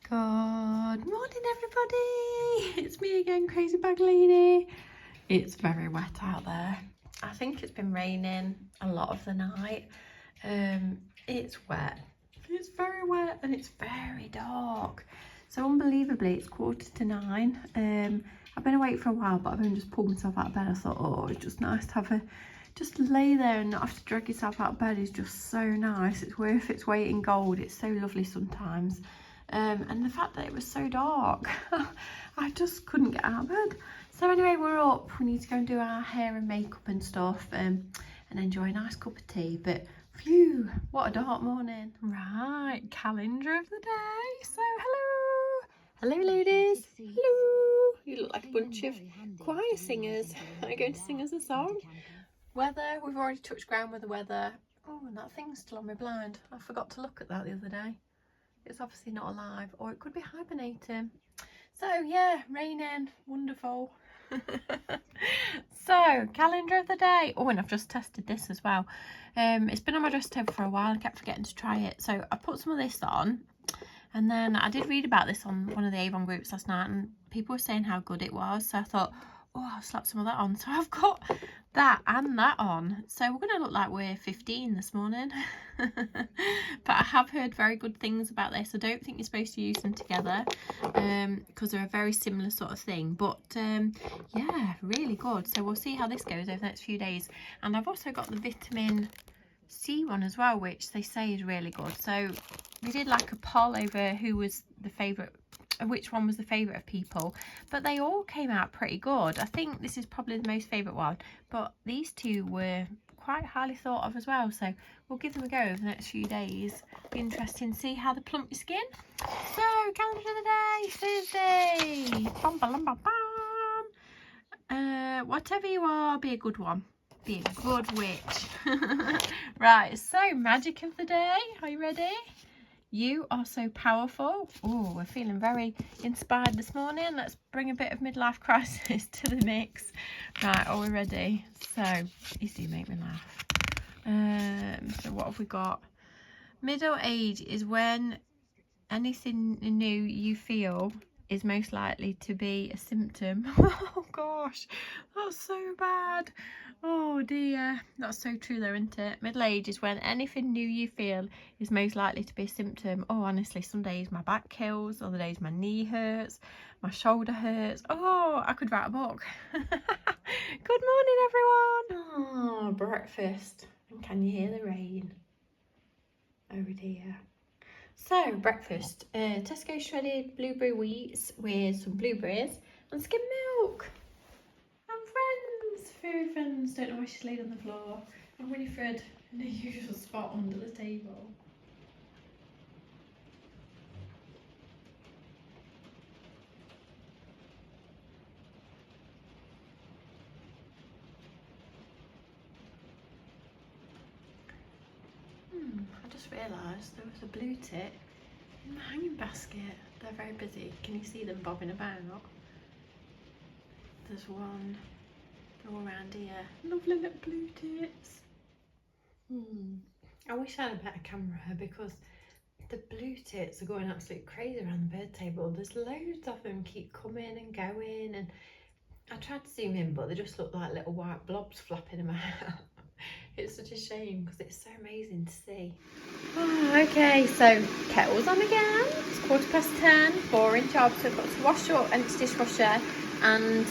Good morning, everybody. It's me again, Crazy Bag Lady. It's very wet out there. I think it's been raining a lot of the night. It's wet. It's very wet and it's very dark. So unbelievably, it's 9:15. I've been awake for a while, but I've only just pulled myself out of bed. I thought, oh, it's just nice to have just lay there and not have to drag yourself out of bed is just so nice. It's worth its weight in gold. It's so lovely sometimes. And the fact that it was so dark, I just couldn't get out of bed. So anyway, we're up. We need to go and do our hair and makeup and stuff, and enjoy a nice cup of tea. But phew, what a dark morning. Right, calendar of the day. So hello ladies. Hello. You look like a bunch of choir singers. Are you going to sing us a song? Weather, we've already touched ground with the weather. Oh, and that thing's still on my blind. I forgot to look at that the other day. It's obviously not alive, or it could be hibernating. So yeah, raining, wonderful. So calendar of the day. Oh, and I've just tested this as well. It's been on my dress table for a while. I kept forgetting to try it, so I put some of this on, and then I did read about this on one of the Avon groups last night, and people were saying how good it was. So I thought, oh, I'll slap some of that on. So I've got that and that on. So we're gonna look like we're 15 this morning. But I have heard very good things about this. I don't think you're supposed to use them together because they're a very similar sort of thing, but yeah, really good. So we'll see how this goes over the next few days. And I've also got the vitamin C one as well, which they say is really good. So we did like a poll over who was the favourite, which one was the favourite of people, but they all came out pretty good. I think this is probably the most favourite one, but these two were quite highly thought of as well, so we'll give them a go over the next few days. Be interesting to see how they plump your skin. So calendar of the day, Thursday. Bum, bum, bum, bum. Whatever you are, be a good one. Be a good witch. Right, so magic of the day. Are you ready? You are so powerful. Oh, we're feeling very inspired this morning. Let's bring a bit of midlife crisis to the mix. Right, are we ready? So, these do make me laugh. So what have we got? Middle age is when anything new you feel is most likely to be a symptom. Oh gosh, that's so bad. Oh dear, that's so true though, isn't it? Middle age is when anything new you feel is most likely to be a symptom. Oh, honestly, some days my back kills, other days my knee hurts, my shoulder hurts. Oh, I could write a book. Good morning, everyone. Oh, breakfast. And can you hear the rain? Oh dear. So, breakfast, Tesco shredded blueberry wheats with some blueberries and skim milk. And friends, furry friends, don't know why she's laid on the floor. And Winifred in her usual spot under the table. I just realised there was a blue tit in the hanging basket. They're very busy. Can you see them bobbing about? There's one all around here. Lovely little blue tits. I wish I had a better camera because the blue tits are going absolutely crazy around the bed table. There's loads of them keep coming and going, and I tried to zoom in, but they just look like little white blobs flapping about. It's such a shame because it's so amazing to see. Oh, okay, so kettle's on again. It's 10:15, boring job. So I've got to wash up, empty dishwasher, and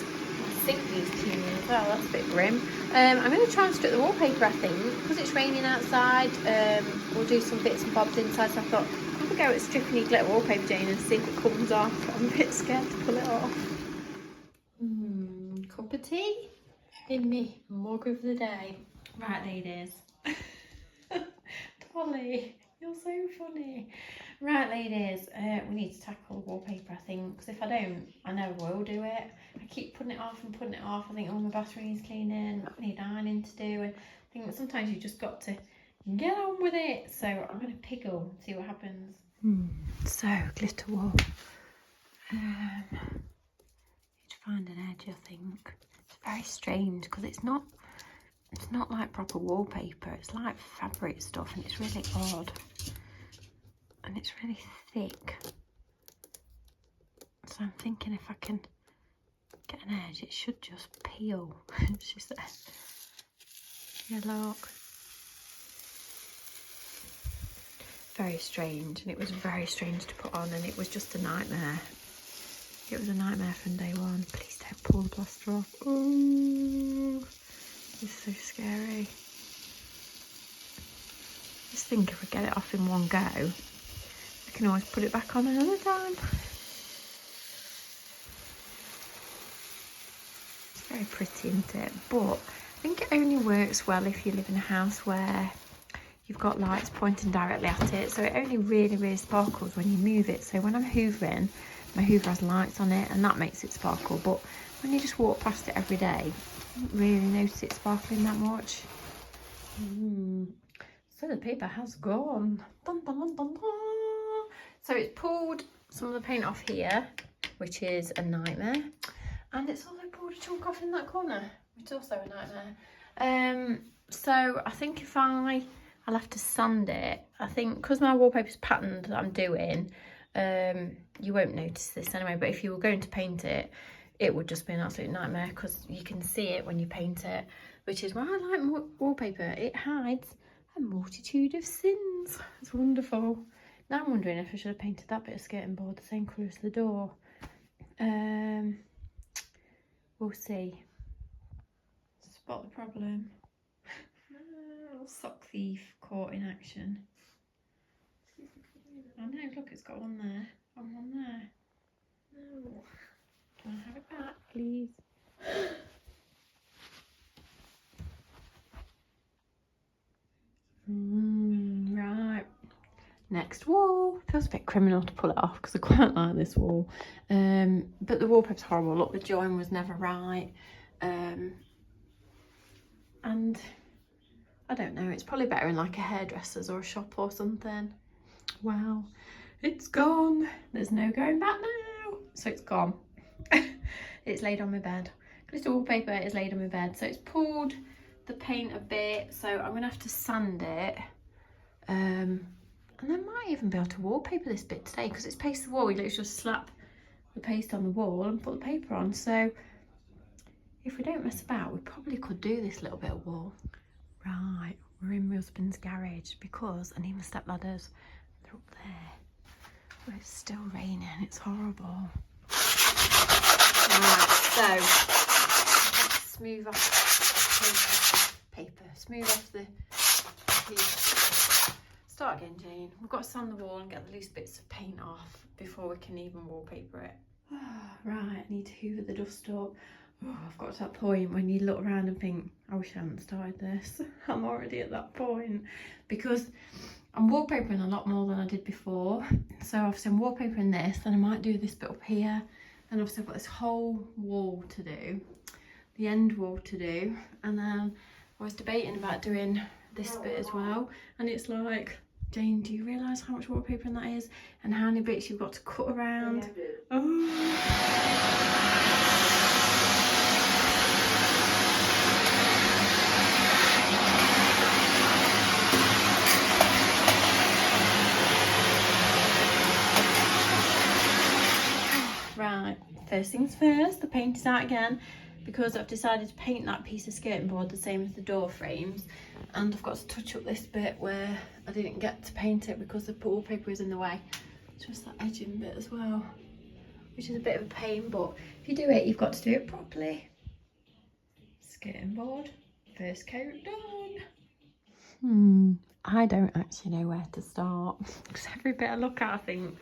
sink needs cleaning as well. That's a bit grim. I'm going to try and strip the wallpaper, I think, because it's raining outside. We'll do some bits and bobs inside. So I thought I'll have a go at stripping your glitter wallpaper, Jane, and see if it comes off. I'm a bit scared to pull it off. Cup of tea in me mug of the day. Right, ladies. Dolly, you're so funny. Right, ladies, we need to tackle wallpaper, I think, because if I don't, I never will do it. I keep putting it off and putting it off. I think, oh, my bathroom needs cleaning, I need ironing to do, and I think sometimes you just got to get on with it. So I'm going to piggle and see what happens. So, glitter wall. Need to find an edge, I think. It's very strange because it's not like proper wallpaper. It's like fabric stuff, and it's really odd, and it's really thick. So I'm thinking if I can get an edge, it should just peel, she said. Yeah, look. Very strange, and it was very strange to put on, and it was just a nightmare. It was a nightmare from day one. Please don't pull the plaster off. Oh, this is so scary. Just think if we get it off in one go, I can always put it back on another time. It's very pretty, isn't it? But I think it only works well if you live in a house where you've got lights pointing directly at it, so it only really sparkles when you move it. So when I'm hoovering, my hoover has lights on it and that makes it sparkle, but when you just walk past it every day, you don't really notice it sparkling that much. So the paper has gone. Dun, dun, dun, dun, dun. So it's pulled some of the paint off here, which is a nightmare, and it's also pulled a chunk off in that corner, which is also a nightmare. So I think if I'll have to sand it. I think because my wallpaper's patterned that I'm doing, you won't notice this anyway, but if you were going to paint it, it would just be an absolute nightmare because you can see it when you paint it, which is why I like wallpaper. It hides a multitude of sins. It's wonderful. Now I'm wondering if I should have painted that bit of skirting board the same colour as the door. We'll see. Spot the problem. Sock thief caught in action. Oh no, look, it's got one there and one there. No. Can I have it back, please? Right. Next wall. Feels a bit criminal to pull it off because I quite like this wall. But the wallpaper's horrible. Look, the join was never right. And I don't know, it's probably better in like a hairdresser's or a shop or something. Wow, it's gone. There's no going back now. So it's gone. It's laid on my bed. Glitter wallpaper is laid on my bed. So it's pulled the paint a bit. So I'm gonna have to sand it. And I might even be able to wallpaper this bit today because it's pasted the wall. You literally just slap the paste on the wall and put the paper on. So if we don't mess about, we probably could do this little bit of wall. Right, we're in my husband's garage because I need my step ladders. They're up there. But it's still raining, it's horrible. Right, so let's smooth off the paper. Smooth off the piece. Start again, Jane. We've got to sand the wall and get the loose bits of paint off before we can even wallpaper it. Right, I need to hoover the dust up. Oh, I've got to that point when you look around and think, I wish I hadn't started this. I'm already at that point because I'm wallpapering a lot more than I did before. So obviously I'm wallpapering this, and I might do this bit up here, and obviously I've got this whole wall to do, the end wall to do, and then I was debating about doing this bit as well, and it's like, Jane, do you realise how much wallpapering that is and how many bits you've got to cut around? Yeah, oh. Right, first things first, the paint is out again because I've decided to paint that piece of skirting board the same as the door frames, and I've got to touch up this bit where I didn't get to paint it because the wallpaper is in the way. Just that edging bit as well, which is a bit of a pain, but if you do it, you've got to do it properly. Skirting board, first coat done. I don't actually know where to start because every bit I look at I think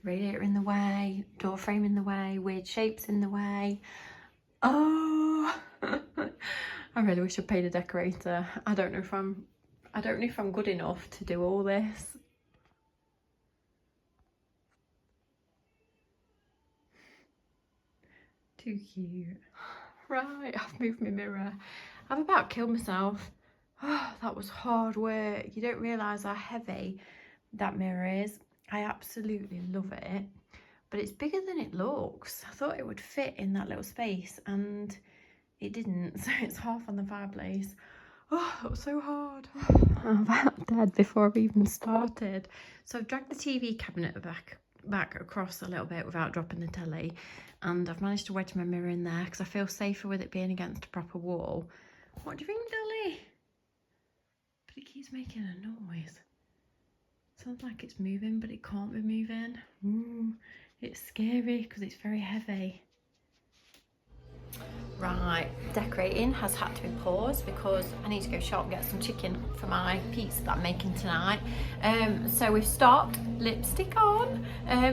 radiator in the way, door frame in the way, weird shapes in the way. Oh, I really wish I paid a decorator. I don't know if I'm good enough to do all this. Too cute. Right, I've moved my mirror. I've about killed myself. Oh, that was hard work. You don't realise how heavy that mirror is. I absolutely love it, but it's bigger than it looks. I thought it would fit in that little space and it didn't, so it's half on the fireplace. Oh, that was so hard. I'm about dead before I've even started. So I've dragged the TV cabinet back back across a little bit without dropping the telly, and I've managed to wedge my mirror in there because I feel safer with it being against a proper wall. What do you think, Dolly? But it keeps making a noise. Sounds like it's moving, but it can't be moving. Ooh, it's scary because it's very heavy. Right, decorating has had to be paused because I need to go shop and get some chicken for my pizza that I'm making tonight. So we've stopped. Lipstick on.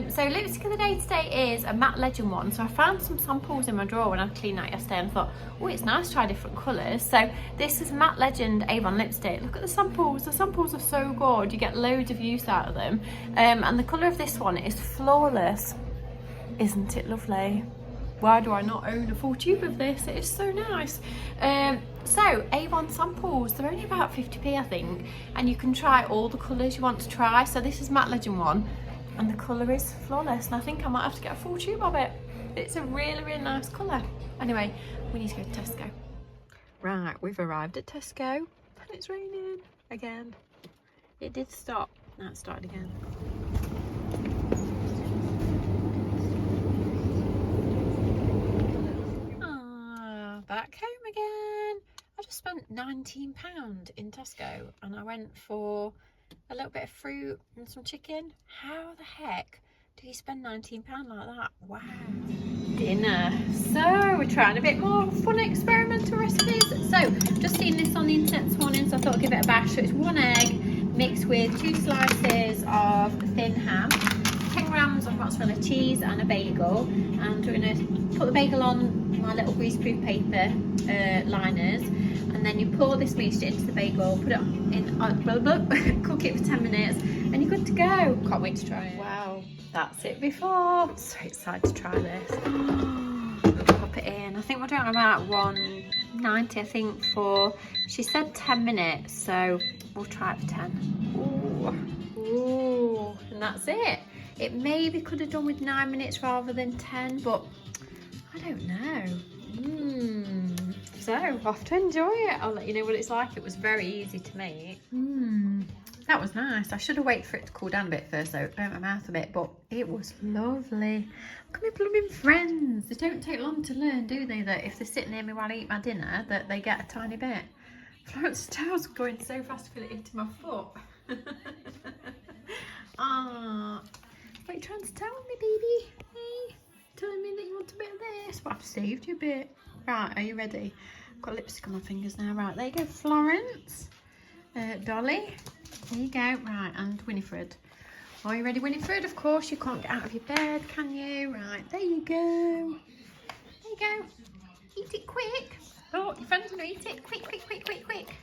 So lipstick of the day today is a matte legend one. So I found some samples in my drawer when I cleaned out yesterday and I thought, oh, it's nice to try different colours. So this is matte legend Avon lipstick. Look at the samples. The samples are so good. You get loads of use out of them. And the colour of this one is Flawless. Isn't it lovely? Why do I not own a full tube of this? It is so nice. So Avon samples, they're only about 50p I think, and you can try all the colours you want to try. So this is matte legend one and the colour is Flawless, and I think I might have to get a full tube of it. It's a really, really nice colour. Anyway, we need to go to Tesco. Right, we've arrived at Tesco and it's raining again. It did stop, now it started again. Back home again. I just spent £19 in Tesco and I went for a little bit of fruit and some chicken. How the heck do you spend £19 like that? Wow. Dinner. So we're trying a bit more fun experimental recipes. So just seen this on the internet this morning, so I thought I'd give it a bash. So it's 1 egg mixed with 2 slices of thin ham, 10 grams of mozzarella cheese and a bagel, and we're going to put the bagel on my little greaseproof paper liners, and then you pour this mixture into the bagel, put it in, cook it for 10 minutes and you're good to go. Can't wait to try it. Wow, that's it before. So excited to try this. Pop it in. I think we're doing about 190 I think for, she said 10 minutes, so we'll try it for 10. Ooh, and that's it. It maybe could have done with 9 minutes rather than 10, but I don't know. So off to enjoy it. I'll let you know what it's like. It was very easy to make. That was nice. I should have waited for it to cool down a bit first, though. It burnt my mouth a bit, but it was lovely. Look at my blooming friends. They don't take long to learn, do they? That if they're sitting near me while I eat my dinner, that they get a tiny bit. Florence's tail's going so fast to feel it into my foot. Ah. What are you trying to tell me, baby? Hey, telling me that you want a bit of this, but I've saved you a bit. Right, are you ready? I've got lipstick on my fingers now. Right, there you go, Florence. Dolly, there you go. Right, and Winifred. Are you ready, Winifred? Of course, you can't get out of your bed, can you? Right, there you go. There you go. Eat it quick. Oh, your friend's going to eat it. Quick, quick, quick, quick, quick.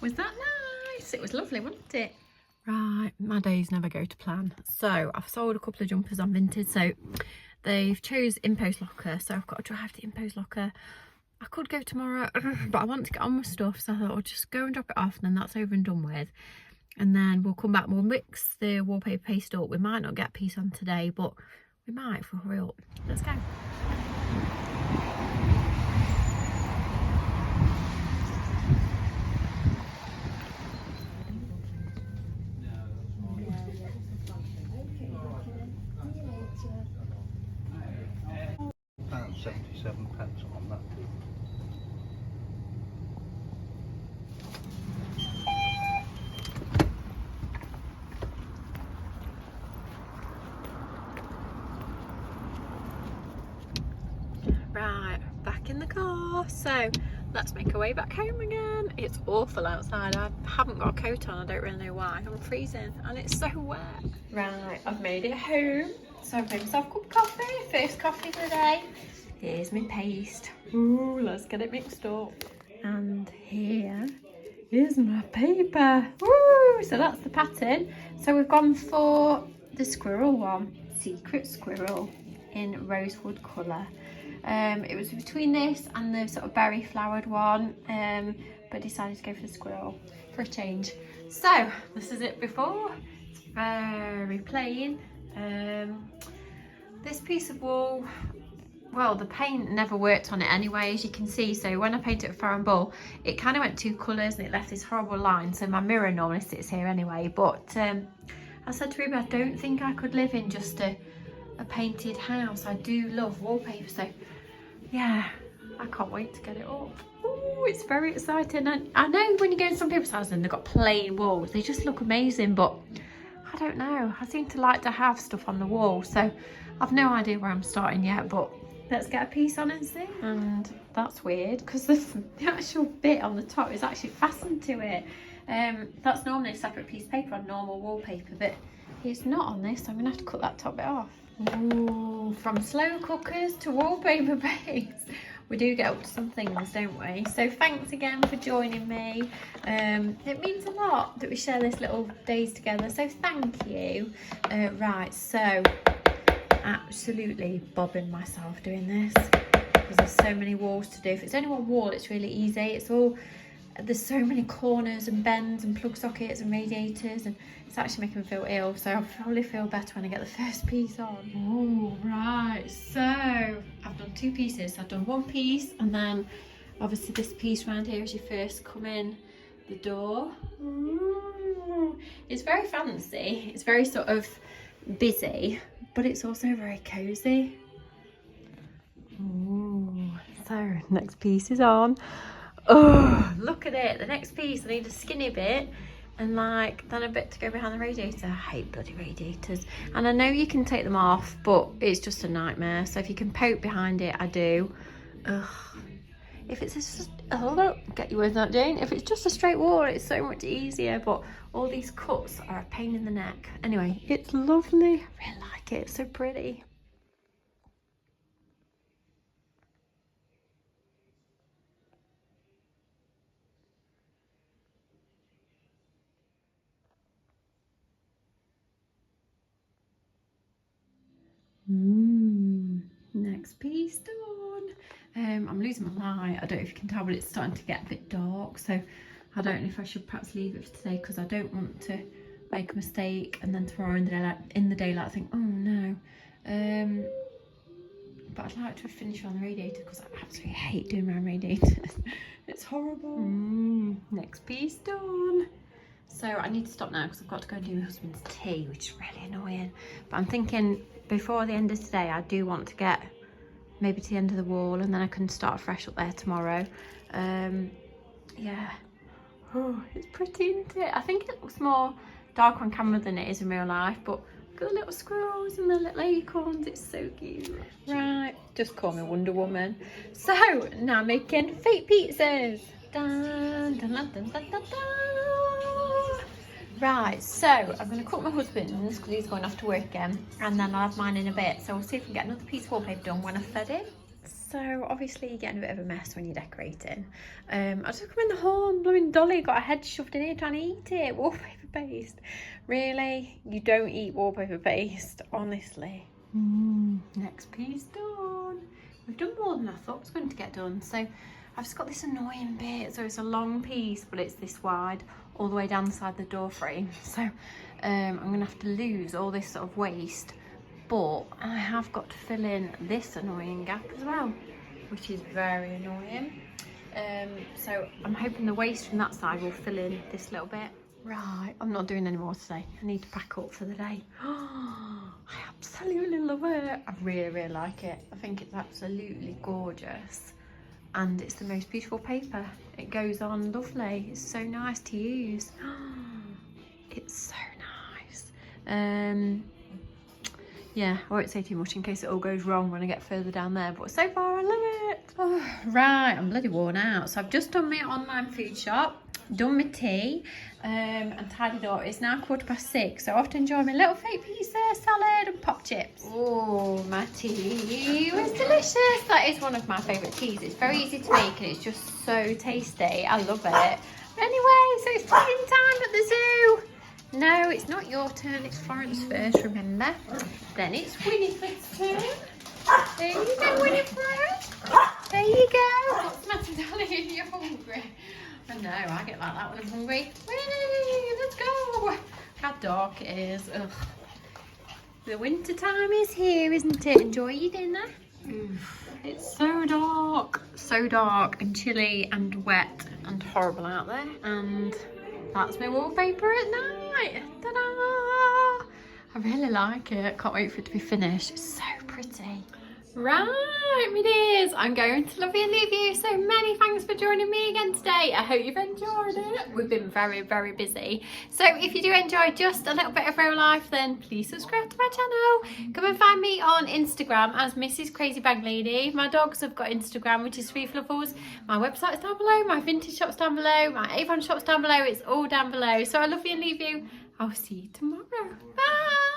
Was that nice? It was lovely, wasn't it? Right, my days never go to plan. So I've sold a couple of jumpers on Vinted. So they've chose InPost Locker. So I've got to drive to InPost Locker. I could go tomorrow, but I want to get on with stuff. So I thought I'll just go and drop it off and then that's over and done with. And then we'll come back, we'll mix the wallpaper paste up. We might not get a piece on today, but we might if we hurry up. Let's go. £77 on that. Right, back in the car. So let's make our way back home again. It's awful outside. I haven't got a coat on. I don't really know why. I'm freezing and it's so wet. Right, I've made it home. So I've made myself a cup of coffee. First coffee of the day. Here's my paste. Ooh, let's get it mixed up. And here is my paper. Woo! So that's the pattern. So we've gone for the squirrel one. Secret Squirrel in rosewood colour. It was between this and the sort of berry flowered one, but decided to go for the squirrel for a change. So this is it before. It's very plain. This piece of wool, well, the paint never worked on it anyway, as you can see. So when I painted it with Farrow & Ball, it kind of went 2 colours and it left this horrible line. So my mirror normally sits here anyway, but I said to Ruby, I don't think I could live in just a painted house. I do love wallpaper, so yeah, I can't wait to get it up. Oh, it's very exciting. And I know when you go in some people's houses and they've got plain walls, they just look amazing, but I don't know. I seem to like to have stuff on the wall, so I've no idea where I'm starting yet, but let's get a piece on and see. And that's weird because the actual bit on the top is actually fastened to it. That's normally a separate piece of paper on normal wallpaper, but it's not on this, so I'm gonna have to cut that top bit off. Ooh, from slow cookers to wallpaper base. We do get up to some things, don't we? So thanks again for joining me. It means a lot that we share this little days together, so thank you. Right, so absolutely bobbing myself doing this because there's so many walls to do. If it's only one wall, it's really easy. It's all, there's so many corners and bends and plug sockets and radiators, and it's actually making me feel ill, so I'll probably feel better when I get the first piece on. Oh, right, so I've done 2 pieces. I've done 1 piece, and then obviously this piece around here as you first come in the door. Ooh. It's very fancy, it's very sort of busy, but it's also very cozy. Ooh. So next piece is on. Oh, look at it. The next piece, I need a skinny bit and like then a bit to go behind the radiator. I hate bloody radiators, and I know you can take them off, but it's just a nightmare. So if you can poke behind it, I do. Ugh. If it's just, oh, get your words out, Jane. If it's just a straight wall, it's so much easier, but all these cuts are a pain in the neck. Anyway, it's lovely. I really like it. It's so pretty. Next piece done. I'm losing my light. I don't know if you can tell, but it's starting to get a bit dark, so I don't know if I should perhaps leave it for today because I don't want to make a mistake and then tomorrow in the daylight think, oh no. But I'd like to finish on the radiator because I absolutely hate doing my radiators. It's horrible. Next piece done. So I need to stop now because I've got to go and do my husband's tea, which is really annoying. But I'm thinking before the end of today, I do want to get maybe to the end of the wall, and then I can start fresh up there tomorrow. Yeah. Oh, it's pretty, isn't it? I think it looks more dark on camera than it is in real life, but look at the little squirrels and the little acorns. It's so cute. Right, just call me Wonder Woman. So now making fake pizzas. Dun, dun, dun, dun, dun, dun, dun. Right, so I'm going to cook my husband's because he's going off to work again, and then I'll have mine in a bit. So we'll see if we can get another piece of wallpaper done when I've fed it. So obviously you're getting a bit of a mess when you're decorating. I just come in the hall and blooming Dolly got her head shoved in here trying to eat it. Wallpaper paste. Really? You don't eat wallpaper paste, honestly. Next piece done. We've done more than I thought was going to get done. So I've just got this annoying bit. So it's a long piece, but it's this wide all the way down the side of the door frame. So I'm going to have to lose all this sort of waste. But I have got to fill in this annoying gap as well, which is very annoying. So I'm hoping the waste from that side will fill in this little bit. Right, I'm not doing any more today. I need to pack up for the day. I absolutely love it. I really, really like it. I think it's absolutely gorgeous. And it's the most beautiful paper. It goes on lovely. It's so nice to use. It's so nice. Yeah, I won't say too much in case it all goes wrong when I get further down there, but so far I love it. Oh, right, I'm bloody worn out. So I've just done my online food shop, done my tea, and tidied up. It's now 6:15, so I often enjoy my little fake pizza, salad and pop chips. Oh, my tea was delicious. That is one of my favourite teas. It's very easy to make and it's just so tasty. I love it. Anyway, so it's feeding time at the zoo. No, it's not your turn, it's Florence first, remember? Then it's Winifred's turn. There you go, Winifred. There you go. What's the matter, darling? You're hungry. I know, I get like that when I'm hungry. Winnie, let's go. How dark it is. Ugh. The winter time is here, isn't it? Enjoy your dinner. It's so dark and chilly and wet and horrible out there. And that's my wallpaper at night. Ta-da! I really like it. Can't wait for it to be finished. It's so pretty. Right, my dears, I'm going to love you and leave you. So many thanks for joining me again today. I hope you've enjoyed it. We've been very, very busy. So if you do enjoy just a little bit of real life, then please subscribe to my channel. Come and find me on Instagram as mrscrazybaglady. My dogs have got Instagram, which is Free Fluffles. My website's down below, my vintage shop's down below, my Avon shop's down below. It's all down below. So I love you and leave you. I'll see you tomorrow. Bye.